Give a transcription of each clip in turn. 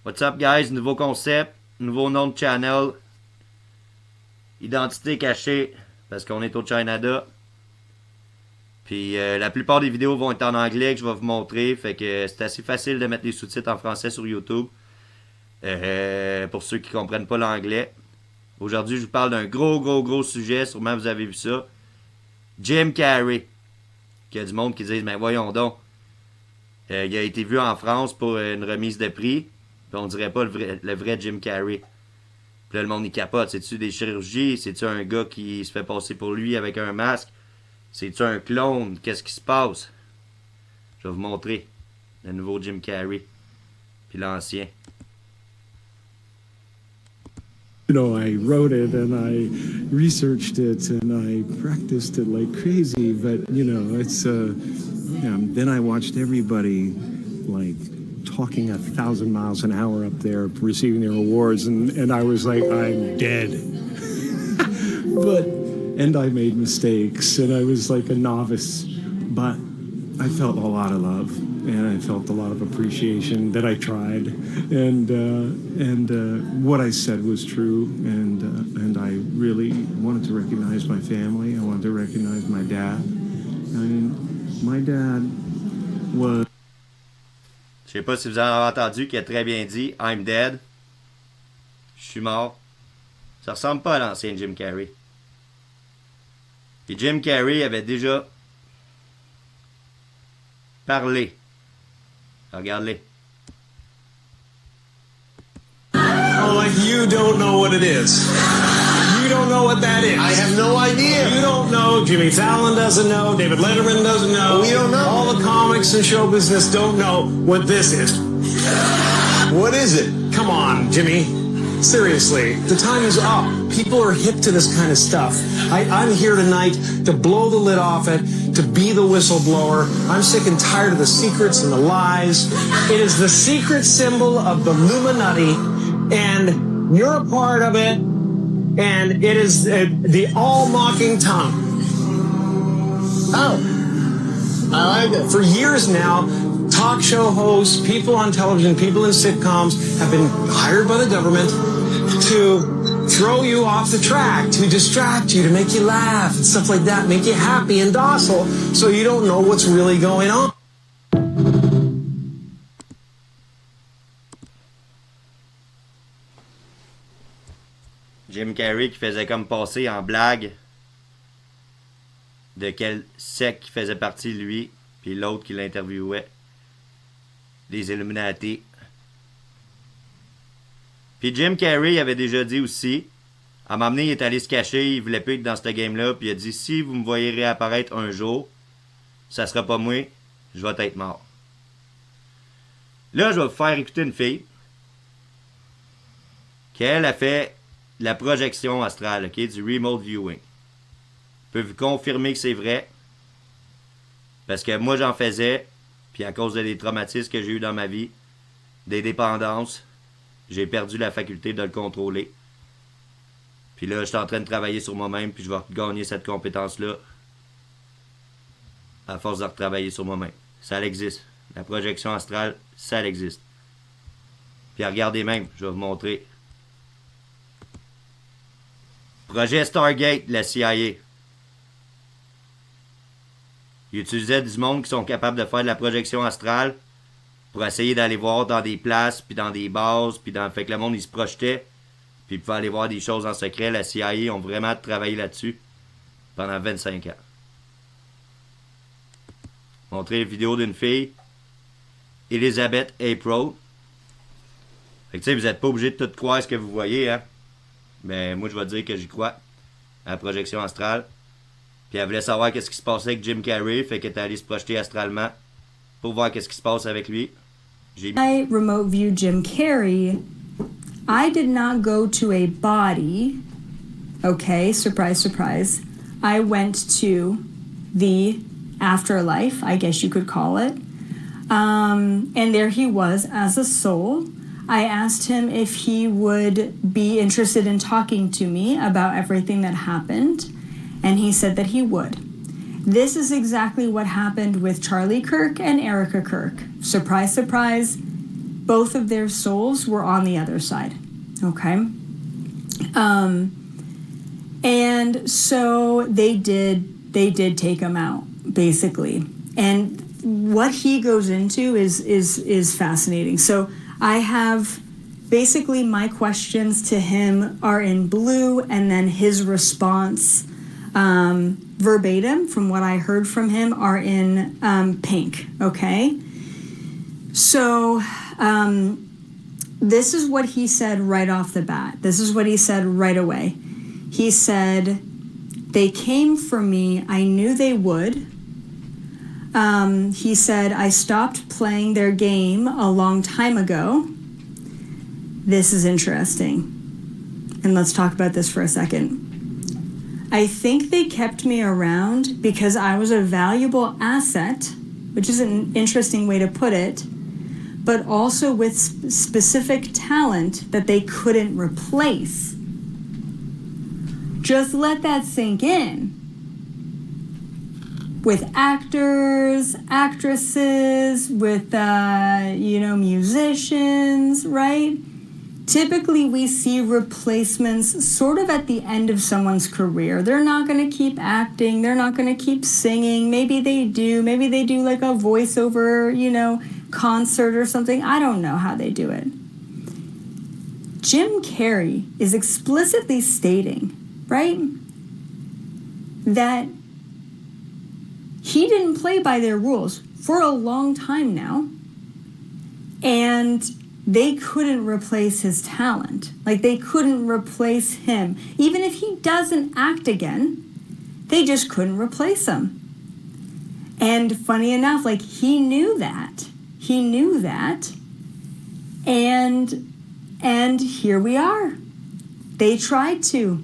What's up guys, nouveau concept, nouveau nom de channel, identité cachée, parce qu'on est au Canada. Puis la plupart des vidéos vont être en anglais que je vais vous montrer, fait que c'est assez facile de mettre des sous-titres en français sur YouTube. Pour ceux qui comprennent pas l'anglais. Aujourd'hui, je vous parle d'un gros sujet, sûrement vous avez vu ça. Jim Carrey. Il y a du monde qui dit, mais voyons donc. Il a été vu en France pour une remise de prix. Puis on dirait pas le vrai Jim Carrey. Puis là, le monde y capote. C'est-tu des chirurgies? C'est-tu un gars qui se fait passer pour lui avec un masque? C'est-tu un clone? Qu'est-ce qui se passe? Je vais vous montrer le nouveau Jim Carrey. Puis l'ancien. You know, I wrote it and I researched it and I practiced it like crazy, but you know, it's then I watched everybody like talking 1,000 miles an hour up there receiving their awards, and I was like, I'm dead. And I made mistakes and I was like a novice, but I felt a lot of love and I felt a lot of appreciation that I tried, and what I said was true, and I really wanted to recognize my family. I wanted to recognize my dad. I mean, my dad was. Je sais pas si vous en avez entendu qui a très bien dit I'm dead. Je suis mort. Ça ressemble pas à l'ancien Jim Carrey. Et Jim Carrey avait déjà parlé. Regarde-les. Oh, like you don't know what it is. You don't know what that is. I have no idea. You don't know. Jimmy Fallon doesn't know. David Letterman doesn't know. We don't know. All the comics and show business don't know what this is. What is it? Come on, Jimmy. Seriously, the time is up. People are hip to this kind of stuff. I'm here tonight to blow the lid off it, to be the whistleblower. I'm sick and tired of the secrets and the lies. It is the secret symbol of the Illuminati, and you're a part of it, and it is the all-mocking tongue. Oh, I like it. For years now, talk show hosts, people on television, people in sitcoms have been hired by the government to throw you off the track, to distract you, to make you laugh and stuff like that, make you happy and docile so you don't know what's really going on. Jim Carrey qui faisait comme passer en blague de quel secte qui faisait partie lui, puis l'autre qui l'interviewait. Des Illuminati. Puis Jim Carrey avait déjà dit aussi, à m'amener, il est allé se cacher, il voulait plus être dans ce game-là, puis il a dit, si vous me voyez réapparaître un jour, ça sera pas moi, je vais être mort. Là, je vais vous faire écouter une fille, qu'elle a fait la projection astrale, ok, du remote viewing. Je peux vous confirmer que c'est vrai, parce que moi j'en faisais, puis à cause des traumatismes que j'ai eu dans ma vie, des dépendances, j'ai perdu la faculté de le contrôler. Puis là, je suis en train de travailler sur moi-même, puis je vais gagner cette compétence-là à force de retravailler sur moi-même. Ça existe. La projection astrale, ça existe. Puis regardez même, je vais vous montrer. Projet Stargate de la CIA. Ils utilisaient du monde qui sont capables de faire de la projection astrale pour essayer d'aller voir dans des places, puis dans des bases, puis dans... Fait que le monde, il se projetait, puis il pouvait aller voir des choses en secret. La CIA ont vraiment travaillé là-dessus pendant 25 ans. Montrer une vidéo d'une fille, Elizabeth April. Fait que tu sais, vous n'êtes pas obligé de tout croire ce que vous voyez, hein. Mais moi, je vais dire que j'y crois à la projection astrale. Puis elle voulait savoir qu'est-ce qui se passait avec Jim Carrey, fait qu'elle est allée se projeter astralement pour voir qu'est-ce qui se passe avec lui. I remote view Jim Carrey. I did not go to a body. Okay, surprise, surprise. I went to the afterlife, I guess you could call it. And there he was as a soul. I asked him if he would be interested in talking to me about everything that happened. And he said that he would. This is exactly what happened with Charlie Kirk and Erica Kirk. Surprise, surprise. both of their souls were on the other side. Okay. And so they did take him out, basically. And what he goes into is fascinating. So I have basically my questions to him are in blue, and then his response verbatim from what I heard from him are in pink. Okay. So this is what he said right off the bat. This is what he said right away. He said, "They came for me. I knew they would." He said, "I stopped playing their game a long time ago." This is interesting. And let's talk about this for a second. "I think they kept me around because I was a valuable asset," which is an interesting way to put it, "but also with specific talent that they couldn't replace." Just let that sink in. With actors, actresses, with, musicians, right? Typically, we see replacements sort of at the end of someone's career. They're not going to keep acting. They're not going to keep singing. Maybe they do. Maybe they do like a voiceover, concert or something. I don't know how they do it. Jim Carrey is explicitly stating, right, that he didn't play by their rules for a long time now, and they couldn't replace his talent. Like, they couldn't replace him. Even if he doesn't act again, they just couldn't replace him. And funny enough, like, he knew that. He knew that. And here we are. They tried to.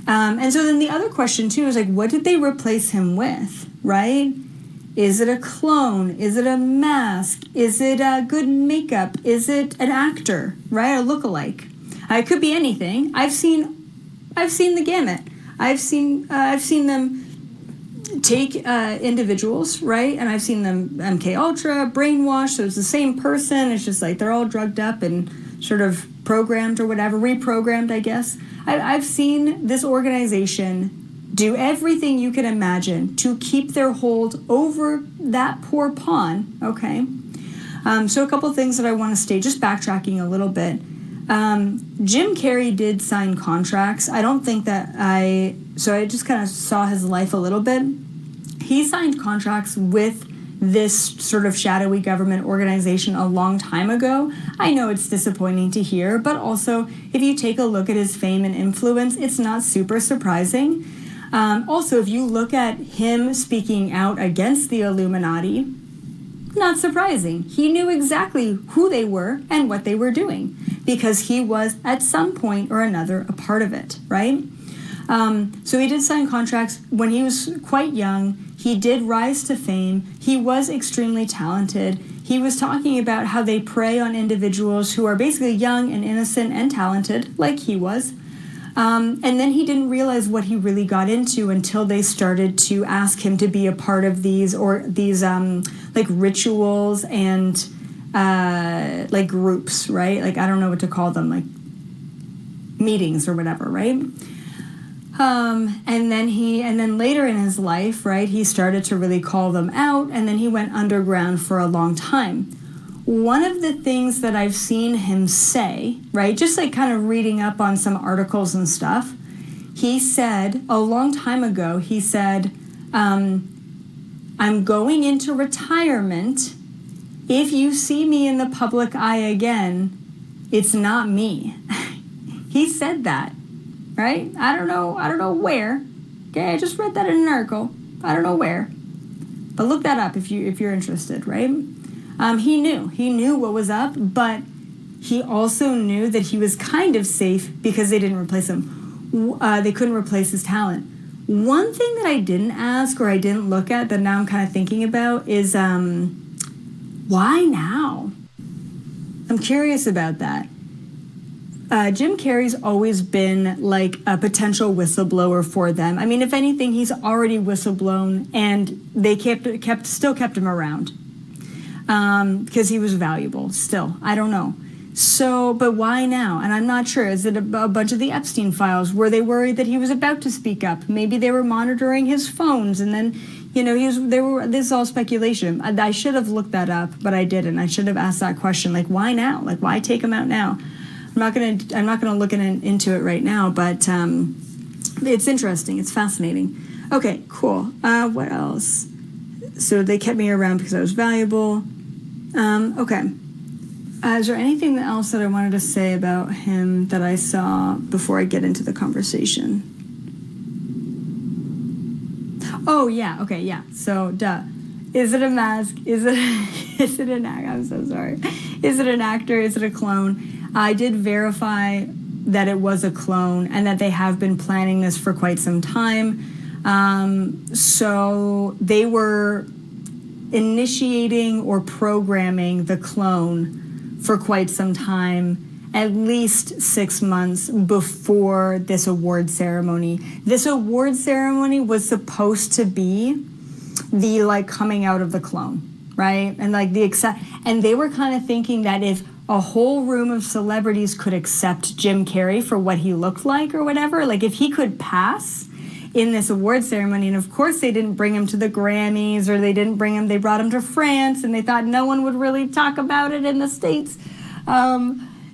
And so then the other question, too, is like, what did they replace him with, right? Is it a clone? Is it a mask? Is it a good makeup? Is it an actor, right? A lookalike? It could be anything. I've seen the gamut. I've seen them take individuals, right? And I've seen them MK Ultra, brainwashed. So it's the same person. It's just like they're all drugged up and sort of programmed or whatever, reprogrammed, I guess. I've seen this organization do everything you can imagine to keep their hold over that poor pawn, okay? So a couple things that I want to state, just backtracking a little bit. Jim Carrey did sign contracts. I don't think that I just kind of saw his life a little bit. He signed contracts with this sort of shadowy government organization a long time ago. I know it's disappointing to hear, but also if you take a look at his fame and influence, it's not super surprising. Also, if you look at him speaking out against the Illuminati, not surprising. He knew exactly who they were and what they were doing because he was at some point or another a part of it, right? So he did sign contracts when he was quite young. He did rise to fame. He was extremely talented. He was talking about how they prey on individuals who are basically young and innocent and talented, like he was. And then he didn't realize what he really got into until they started to ask him to be a part of these like rituals and like groups, right? Like, I don't know what to call them, like meetings or whatever, right? And then later in his life, right, he started to really call them out, and then he went underground for a long time. One of the things that I've seen him say, right, just like kind of reading up on some articles and stuff, he said a long time ago, he said, I'm going into retirement. If you see me in the public eye again, it's not me. He said that, right? I don't know where. Okay, I just read that in an article. I don't know where. But look that up if you're interested, right? He knew what was up, but he also knew that he was kind of safe because they didn't replace him. They couldn't replace his talent. One thing that I didn't ask or I didn't look at that now I'm kind of thinking about is why now? I'm curious about that. Jim Carrey's always been like a potential whistleblower for them. I mean, if anything, he's already whistleblown, and they still kept him around. because he was valuable still. I don't know. So, but why now? And I'm not sure. Is it a bunch of the Epstein files? Were they worried that he was about to speak up? Maybe they were monitoring his phones, and then, this is all speculation. I should have looked that up, but I didn't. I should have asked that question, like, why now? Like, why take him out now? I'm not gonna look into it right now, but it's interesting. It's fascinating. Okay, cool. What else? So they kept me around because I was valuable. Okay. Is there anything else that I wanted to say about him that I saw before I get into the conversation? Oh, yeah. Okay, yeah. So, is it a mask? Is it an actor? I'm so sorry. Is it an actor? Is it a clone? I did verify that it was a clone and that they have been planning this for quite some time. So they were initiating or programming the clone for quite some time, at least 6 months before this award ceremony. This award ceremony was supposed to be the coming out of the clone, right? And and they were kind of thinking that if a whole room of celebrities could accept Jim Carrey for what he looked like or whatever, like if he could pass in this award ceremony, and of course they didn't bring him to the Grammys, or they brought him to France, and they thought no one would really talk about it in the States.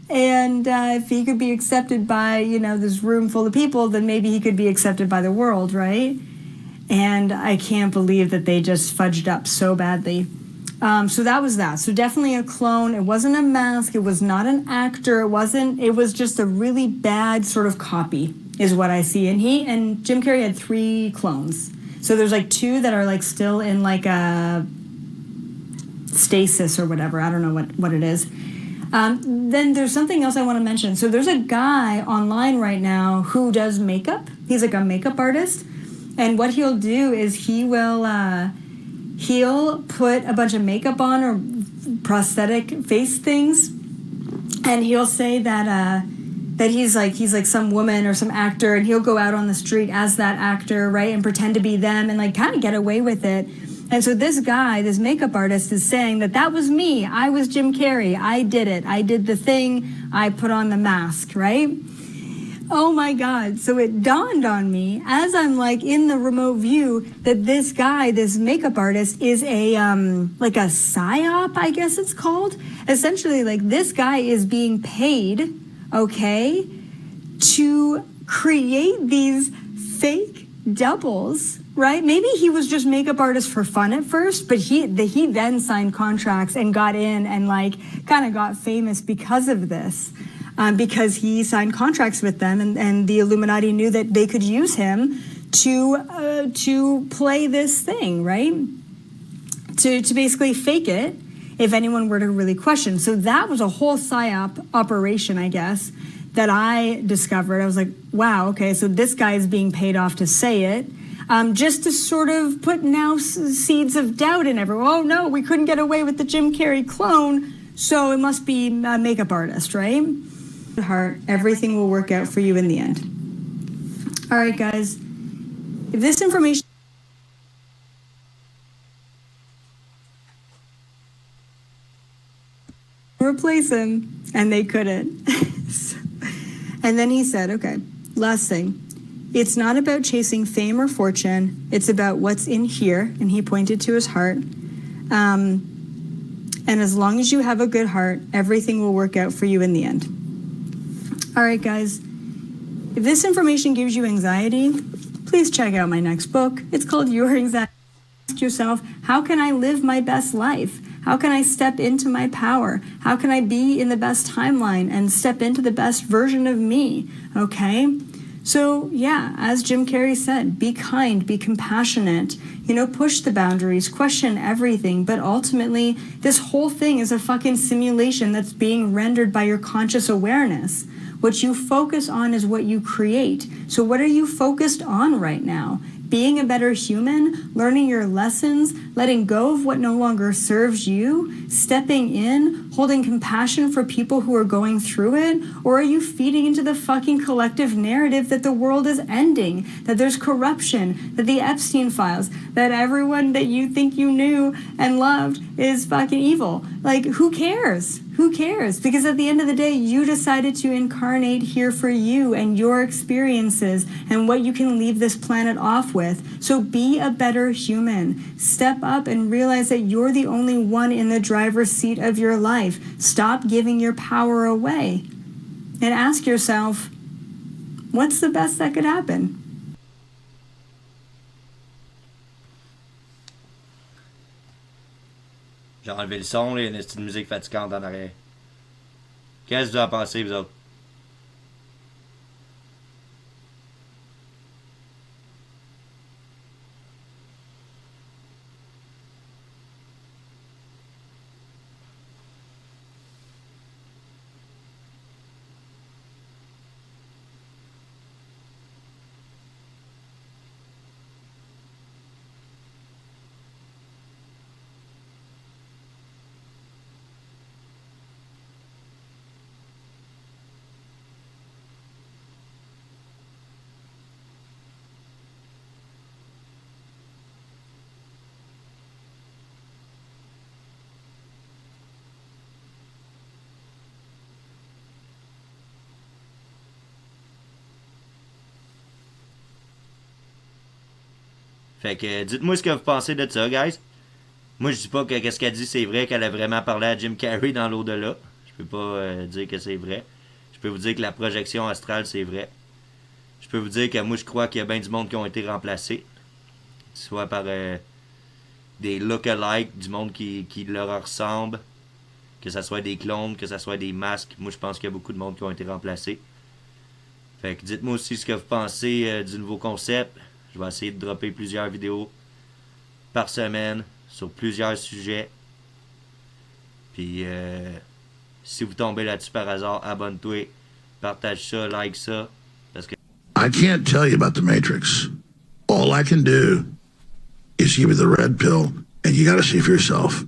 If he could be accepted by, this room full of people, then maybe he could be accepted by the world, right? And I can't believe that they just fudged up so badly. So that was that. So definitely a clone. It wasn't a mask. It was not an actor. It was just a really bad sort of copy is what I see. And Jim Carrey had 3 clones. So there's 2 that are still in a stasis or whatever. I don't know what it is. Then there's something else I want to mention. So there's a guy online right now who does makeup. He's a makeup artist. And what he'll do is he'll put a bunch of makeup on or prosthetic face things. And he'll say that he's like some woman or some actor, and he'll go out on the street as that actor, right, and pretend to be them and kind of get away with it. And so this guy, this makeup artist, is saying that was me. I was Jim Carrey. I did it. I did the thing. I put on the mask, right? Oh my God. So it dawned on me as I'm in the remote view that this guy, this makeup artist, is a psyop, I guess it's called. Essentially, this guy is being paid, okay, to create these fake doubles, right? Maybe he was just makeup artist for fun at first, but he then signed contracts and got in and kind of got famous because of this, because he signed contracts with them, and the Illuminati knew that they could use him to play this thing, right? To basically fake it if anyone were to really question. So that was a whole psyop operation, I guess, that I discovered. I was like, wow, okay, so this guy is being paid off to say it, just to sort of put now seeds of doubt in everyone. Oh no, we couldn't get away with the Jim Carrey clone, so it must be a makeup artist, right? Heart, everything will work out for you in the end. All right, guys, if this information replace him, and they couldn't. And then he said, okay, last thing. It's not about chasing fame or fortune. It's about what's in here. And he pointed to his heart. And as long as you have a good heart, everything will work out for you in the end. All right, guys. If this information gives you anxiety, please check out my next book. It's called Your Anxiety. Ask yourself, how can I live my best life? How can I step into my power? How can I be in the best timeline and step into the best version of me? Okay? So, yeah, as Jim Carrey said, be kind, be compassionate, push the boundaries, question everything. But ultimately, this whole thing is a fucking simulation that's being rendered by your conscious awareness. What you focus on is what you create. So what are you focused on right now? being a better human, learning your lessons, letting go of what no longer serves you, stepping in, holding compassion for people who are going through it? Or are you feeding into the fucking collective narrative that the world is ending, that there's corruption, that the Epstein files, that everyone that you think you knew and loved is fucking evil? Like, who cares? Who cares? Because at the end of the day, you decided to incarnate here for you and your experiences and what you can leave this planet off with. So be a better human. Step up and realize that you're the only one in the driver's seat of your life. Stop giving your power away. And ask yourself, what's the best that could happen? J'ai enlevé le son, là, il y a une petite musique fatigante en arrière. Qu'est-ce que vous en pensez, vous autres? Fait que dites-moi ce que vous pensez de ça, guys. Moi, je dis pas que ce qu'elle dit c'est vrai, qu'elle a vraiment parlé à Jim Carrey dans l'au-delà. Je peux pas dire que c'est vrai. Je peux vous dire que la projection astrale, c'est vrai. Je peux vous dire que moi, je crois qu'il y a bien du monde qui ont été remplacés. Soit par des look-alike, du monde qui leur ressemble. Que ça soit des clones, que ça soit des masques. Moi, je pense qu'il y a beaucoup de monde qui ont été remplacés. Fait que dites-moi aussi ce que vous pensez du nouveau concept. Je vais essayer de dropper plusieurs vidéos par semaine sur plusieurs sujets. Puis, si vous tombez là-dessus par hasard, abonne-toi, partage ça, like ça. Parce que I can't tell you about the Matrix. All I can do is give you the red pill, and you got to see for yourself.